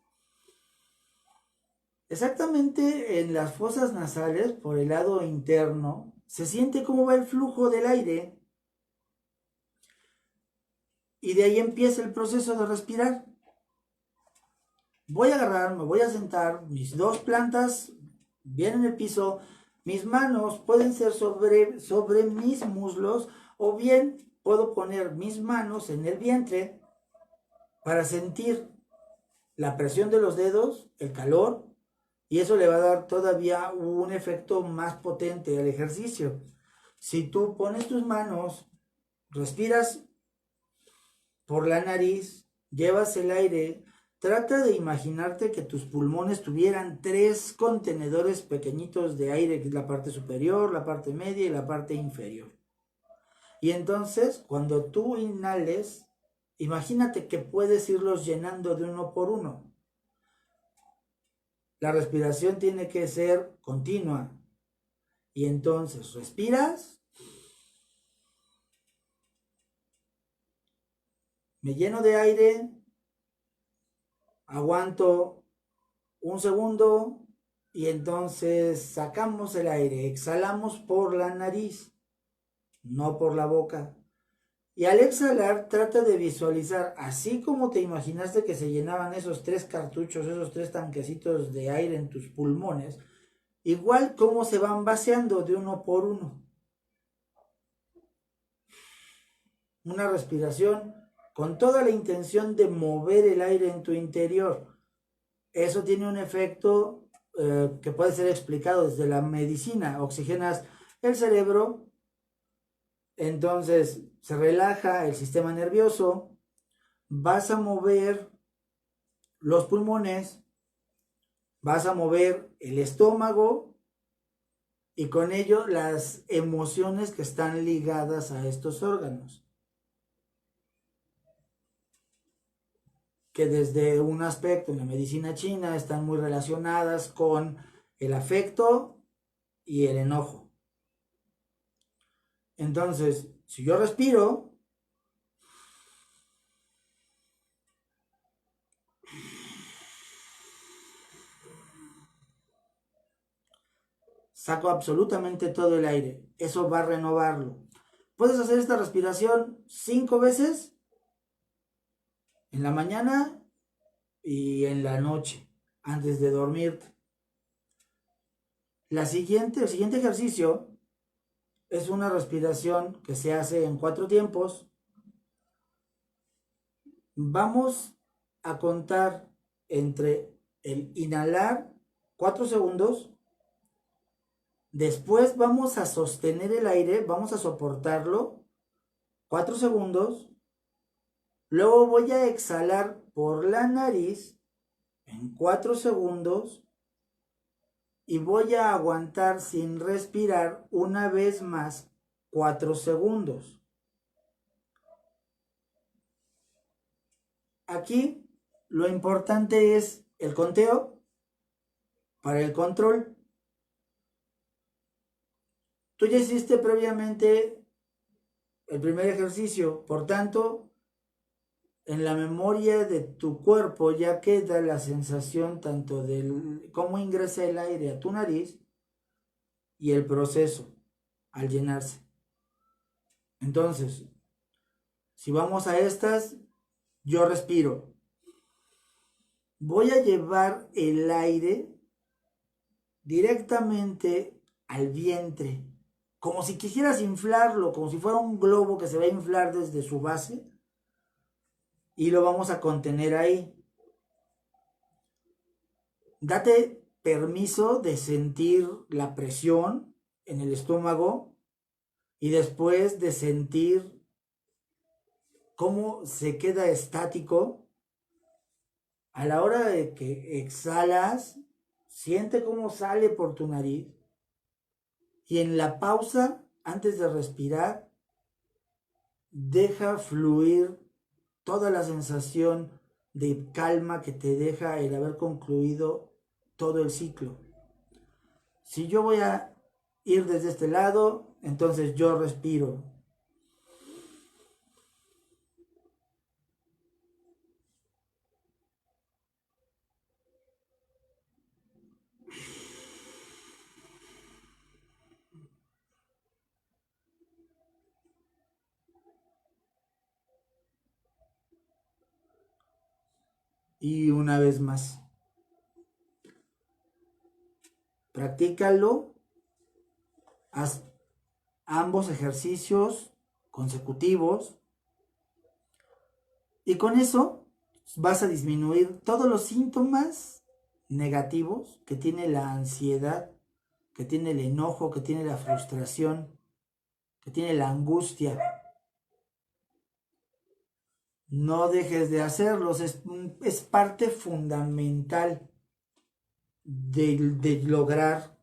exactamente en las fosas nasales, por el lado interno, se siente cómo va el flujo del aire y de ahí empieza el proceso de respirar. Voy a agarrar, me voy a sentar, mis dos plantas bien en el piso, mis manos pueden ser sobre mis muslos o bien puedo poner mis manos en el vientre para sentir la presión de los dedos, el calor, y eso le va a dar todavía un efecto más potente al ejercicio. Si tú pones tus manos, respiras por la nariz, llevas el aire, trata de imaginarte que tus pulmones tuvieran tres contenedores pequeñitos de aire, que es la parte superior, la parte media y la parte inferior. Y entonces, cuando tú inhales, imagínate que puedes irlos llenando de uno por uno. La respiración tiene que ser continua. Y entonces respiras, me lleno de aire, aguanto un segundo y entonces sacamos el aire, exhalamos por la nariz, no por la boca. Y al exhalar trata de visualizar, así como te imaginaste que se llenaban esos tres cartuchos, esos tres tanquecitos de aire en tus pulmones, igual como se van vaciando de uno por uno. Una respiración con toda la intención de mover el aire en tu interior. Eso tiene un efecto que puede ser explicado desde la medicina. Oxigenas el cerebro, entonces se relaja el sistema nervioso, vas a mover los pulmones, vas a mover el estómago y con ello las emociones que están ligadas a estos órganos, que desde un aspecto en la medicina china están muy relacionadas con el afecto y el enojo. Entonces, si yo respiro, saco absolutamente todo el aire. Eso va a renovarlo. Puedes hacer esta respiración 5 veces en la mañana y en la noche, antes de dormirte. El siguiente ejercicio es una respiración que se hace en 4 tiempos. Vamos a contar entre el inhalar 4 segundos. Después vamos a sostener el aire, vamos a soportarlo 4 segundos. Luego voy a exhalar por la nariz en 4 segundos y voy a aguantar sin respirar una vez más 4 segundos. Aquí lo importante es el conteo para el control. Tú ya hiciste previamente el primer ejercicio, por tanto, en la memoria de tu cuerpo ya queda la sensación tanto de cómo ingresa el aire a tu nariz y el proceso al llenarse. Entonces, si vamos a estas, yo respiro. Voy a llevar el aire directamente al vientre, como si quisieras inflarlo, como si fuera un globo que se va a inflar desde su base y lo vamos a contener ahí. Date permiso de sentir la presión en el estómago y después de sentir cómo se queda estático. A la hora de que exhalas, siente cómo sale por tu nariz y en la pausa, antes de respirar, deja fluir toda la sensación de calma que te deja el haber concluido todo el ciclo. Si yo voy a ir desde este lado, entonces yo respiro. y una vez más. Practícalo, haz ambos ejercicios consecutivos y con eso vas a disminuir todos los síntomas negativos que tiene la ansiedad, que tiene el enojo, que tiene la frustración, que tiene la angustia. No dejes de hacerlos, es parte fundamental de lograr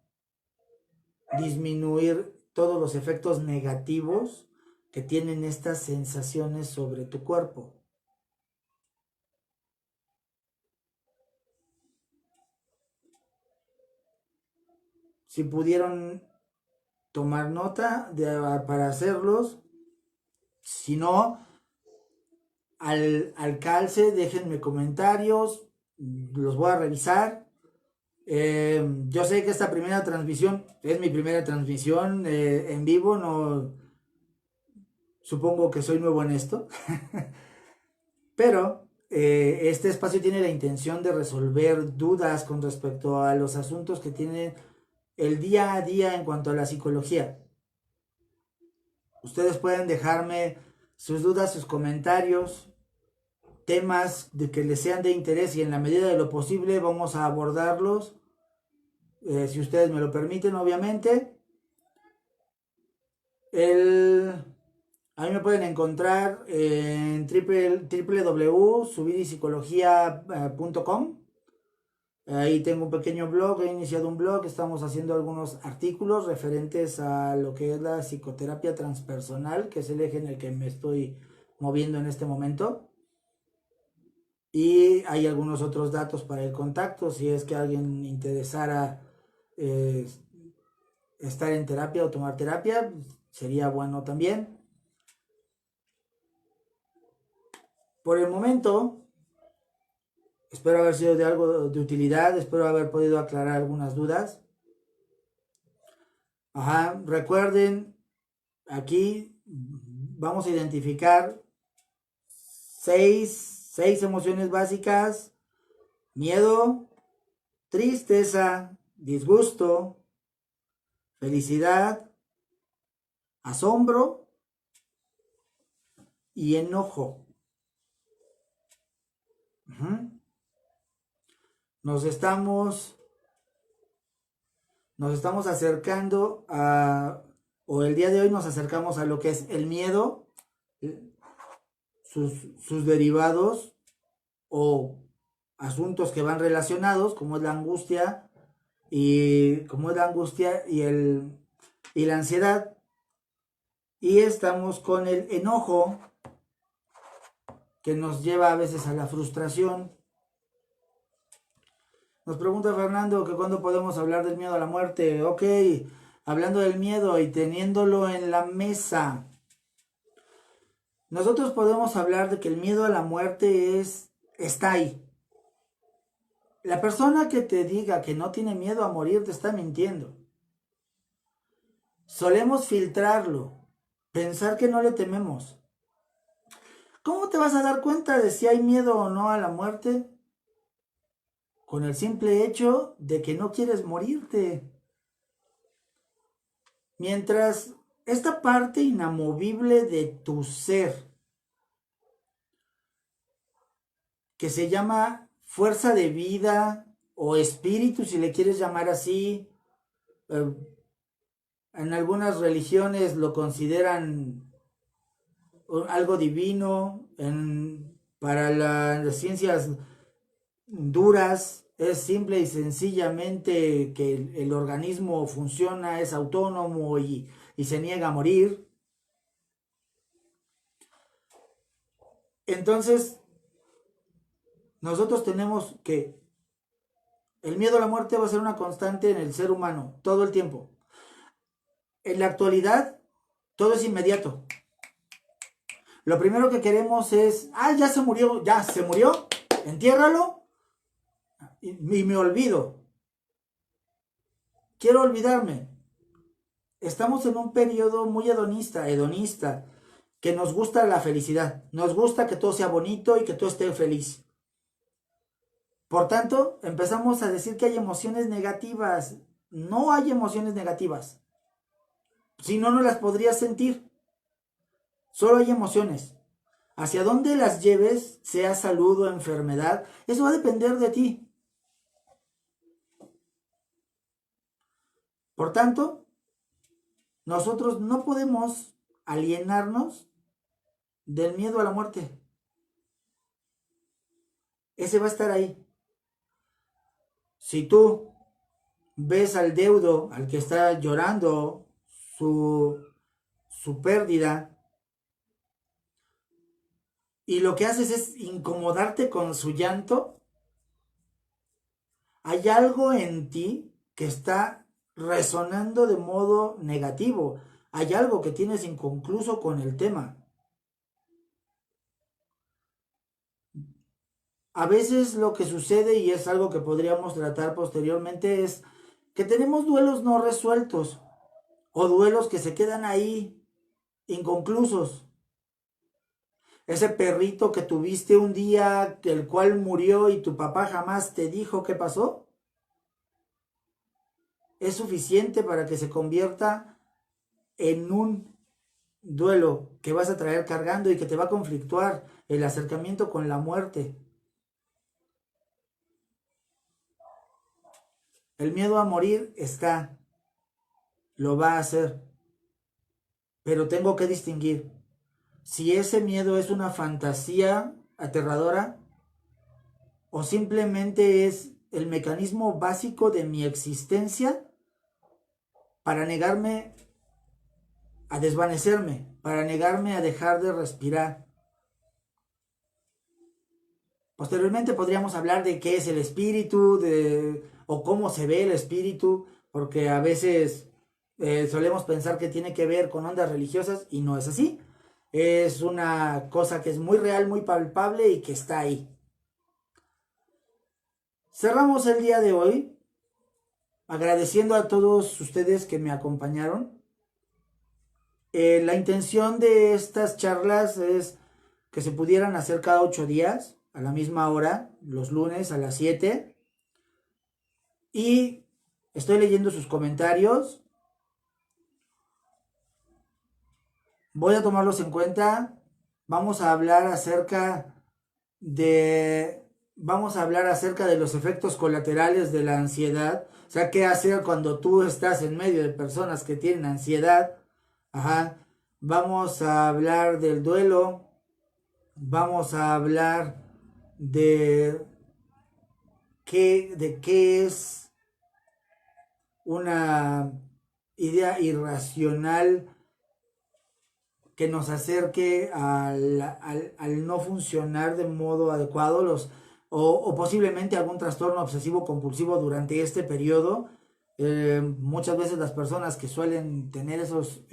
disminuir todos los efectos negativos que tienen estas sensaciones sobre tu cuerpo. Si pudieron tomar nota para hacerlos, si no, al calce, déjenme comentarios, los voy a revisar. Yo sé que esta primera transmisión es mi primera transmisión en vivo, no supongo que soy nuevo en esto, pero este espacio tiene la intención de resolver dudas con respecto a los asuntos que tienen el día a día en cuanto a la psicología. Ustedes pueden dejarme sus dudas, sus comentarios, temas de que les sean de interés y en la medida de lo posible vamos a abordarlos, si ustedes me lo permiten, obviamente. A mí me pueden encontrar en www.subidipsicología.com. Ahí tengo un pequeño blog, he iniciado un blog, estamos haciendo algunos artículos referentes a lo que es la psicoterapia transpersonal, que es el eje en el que me estoy moviendo en este momento. Y hay algunos otros datos para el contacto, si es que a alguien interesara estar en terapia o tomar terapia, sería bueno también. Por el momento, espero haber sido de algo de utilidad, espero haber podido aclarar algunas dudas. Recuerden, aquí vamos a identificar seis emociones básicas: miedo, tristeza, disgusto, felicidad, asombro y enojo. Nos estamos acercando o el día de hoy nos acercamos a lo que es el miedo, sus derivados o asuntos que van relacionados, como es la angustia y la ansiedad. Y estamos con el enojo, que nos lleva a veces a la frustración. Nos pregunta Fernando que cuándo podemos hablar del miedo a la muerte. Ok, hablando del miedo y teniéndolo en la mesa, nosotros podemos hablar de que el miedo a la muerte está ahí. La persona que te diga que no tiene miedo a morir te está mintiendo. Solemos filtrarlo, pensar que no le tememos. ¿Cómo te vas a dar cuenta de si hay miedo o no a la muerte? Con el simple hecho de que no quieres morirte. Mientras esta parte inamovible de tu ser, que se llama fuerza de vida o espíritu, si le quieres llamar así, en algunas religiones lo consideran algo divino, para las ciencias duras es simple y sencillamente que el organismo funciona, es autónomo y se niega a morir. Entonces, nosotros tenemos que el miedo a la muerte va a ser una constante en el ser humano todo el tiempo. En la actualidad, todo es inmediato. Lo primero que queremos es, ya se murió, entiérralo y me olvido. Quiero olvidarme. Estamos en un periodo muy hedonista, que nos gusta la felicidad. Nos gusta que todo sea bonito y que todo esté feliz. Por tanto, empezamos a decir que hay emociones negativas. No hay emociones negativas. Si no, no las podrías sentir. Solo hay emociones. Hacia dónde las lleves, sea salud o enfermedad, eso va a depender de ti. Por tanto, nosotros no podemos alienarnos del miedo a la muerte. Ese va a estar ahí. Si tú ves al deudo, al que está llorando su pérdida, y lo que haces es incomodarte con su llanto, hay algo en ti que está resonando de modo negativo. Hay algo que tienes inconcluso con el tema. A veces lo que sucede, y es algo que podríamos tratar posteriormente, es que tenemos duelos no resueltos o duelos que se quedan ahí inconclusos. Ese perrito que tuviste un día, el cual murió y tu papá jamás te dijo qué pasó, es suficiente para que se convierta en un duelo que vas a traer cargando y que te va a conflictuar el acercamiento con la muerte. El miedo a morir está, lo va a hacer, pero tengo que distinguir si ese miedo es una fantasía aterradora o simplemente es el mecanismo básico de mi existencia para negarme a desvanecerme, para negarme a dejar de respirar. Posteriormente podríamos hablar de qué es el espíritu, o cómo se ve el espíritu, porque a veces solemos pensar que tiene que ver con ondas religiosas y no es así. Es una cosa que es muy real, muy palpable y que está ahí. Cerramos el día de hoy agradeciendo a todos ustedes que me acompañaron. La intención de estas charlas es que se pudieran hacer cada 8 días, a la misma hora, los lunes a las 7. Y estoy leyendo sus comentarios. Voy a tomarlos en cuenta. Vamos a hablar acerca de los efectos colaterales de la ansiedad. O sea, qué hacer cuando tú estás en medio de personas que tienen ansiedad. Ajá. Vamos a hablar del duelo. Vamos a hablar de qué es una idea irracional que nos acerque al no funcionar de modo adecuado, o posiblemente algún trastorno obsesivo compulsivo durante este periodo. Muchas veces las personas que suelen tener esos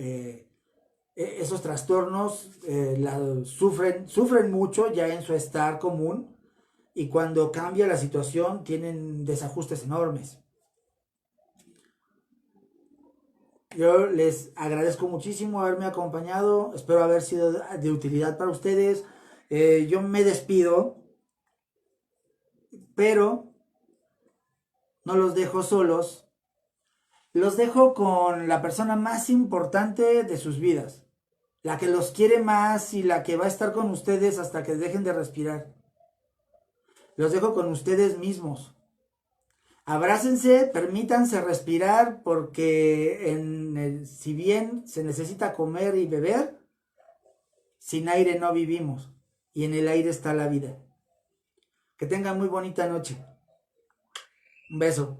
trastornos sufren mucho ya en su estar común, y cuando cambia la situación tienen desajustes enormes. Yo les agradezco muchísimo haberme acompañado, espero haber sido de utilidad para ustedes. Yo me despido, pero no los dejo solos, los dejo con la persona más importante de sus vidas, la que los quiere más y la que va a estar con ustedes hasta que dejen de respirar. Los dejo con ustedes mismos. Abrácense, permítanse respirar, porque si bien se necesita comer y beber, sin aire no vivimos, y en el aire está la vida. Que tengan muy bonita noche. Un beso.